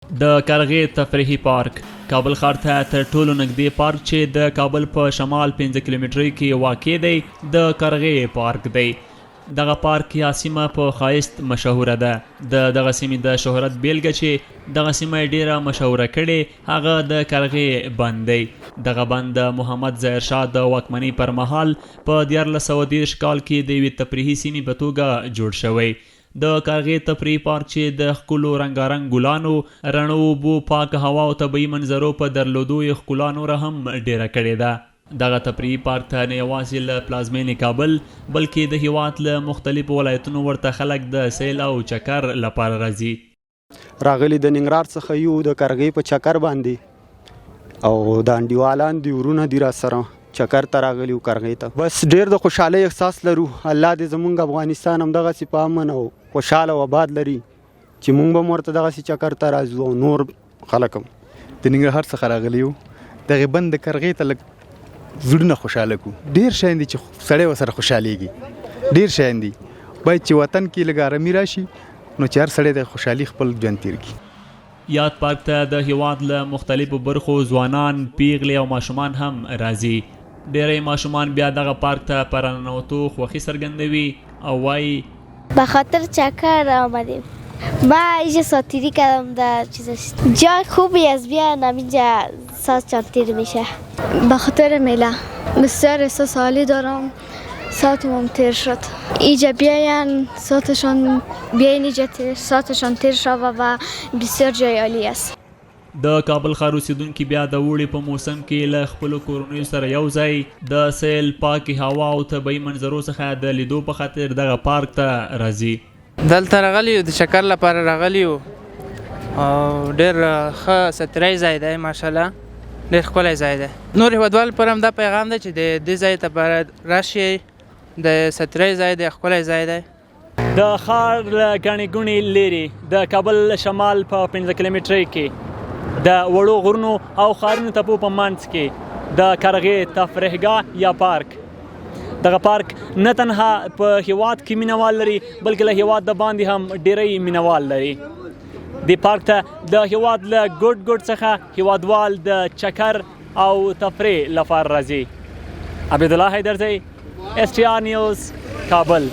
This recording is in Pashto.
د قرغې تفریحي پارک کابل ښار ته تر ټولو نږدې پارک چې د کابل په شمال 5 کیلومترۍ کې واقع دی د قرغې پارک دی. دغه پارک یا سیمه په ښایست مشهوره ده. د دغه سیمې د شهرت بیلګه چې دغه سیمه یې ډیره مشهوره کړې هغه د قرغې بند دی. دغه بند د محمد ظاهر شاه د واکمنۍ پر مهال په 1430 کال کې د یوې تفریحي سیمې په توګه جوړ شوی. د قرغې تفریحي پارک چې د ښکلو رنګارنګ ګلانو، رڼو اوبو، پاک هوا او طبیعي منظرو په درلودو یې ښکلا نوره هم ډیره کړې ده. دغه تفریحي پارک ته نه یوازې له پلازمینې کابل بلکې د هیواد له مختلفو ولایتونو ورته خلک د سیل او چکر لپاره راځي. راغلي د ننګرهار څخه یو د قرغې په چکر باندې او د انډیوالان دی ورونه دي را سره چکر ته راغلي و قرغې ته. بس ډیر د خوشحالۍ احساس لرو. الله دې زمونږ افغانستان هم دغسې په امن او خوشحاله او آباد لري چې مونږ به هم ورته دغسې چکر ته راځو او نور خلک هم. د ننګرهار څخه راغلي یو دغې بند د قرغې ته لږ زړونه خوشحاله کړو. ډېر شیان دي چې سړی ورسره خوشحالېږي. ډېر شیان دي باید چې وطن کې لږ ارامي راشي نو چې هر سړی د خوشحالي خپل ژوند تېر کړي. یاد پارک ته د هیواد له مختلفو برخو ځوانان، پیغلې او ماشومان هم راځي. ډیری ماشومان بیا دغه پارک ته په راننوتو خوښي څرګندوي او وایي به خاطر چکر آمدیم. من اینجا ساتیری کردم در چیزش جای خوبی از بیان اینجا ساعت چندتیر میشه. به خاطر میله بسیار احساس عالی دارم. ساعتم تیر شد اینجا بیاین اینجا ساعتشان تیر شود و بسیار جای عالی است. د کابل ښار اوسیدونکي بیا د اوړي په موسم کې له خپلو کورنیو سره یو ځای د سیل، پاکې هوا او طبیعي منظرو څخه د لیدو په خاطر دغه پارک ته راځي. دلته راغلي یو د چکر لپاره راغلي یو او ډېر ښه ستری ځای دی ماشاءالله. ډېر ښکلی ځای دی. نور هیوادوالو لپاره هم دا پیغام دی چې د دې ځای ته باید راشي. د ستری ځای دی، ښکلی ځای دی. د ښار له ګڼې ګوڼې لرې د کابل شمال په 5 کیلومترۍ کې د وړو غرونو او ښارونو تپو په منځ کې د قرغې تفریحګاه یا پارک. دغه پارک نه تنها په هیواد کې مینوال لري بلکې له هیواد د باندې هم ډیری مینوال لري. دې پارک ته د هیواد له ګوټ ګوټ څخه هیوادوال د چکر او تفریح لپاره راځي. عبدالله حیدرزی، STR نیوز، کابل.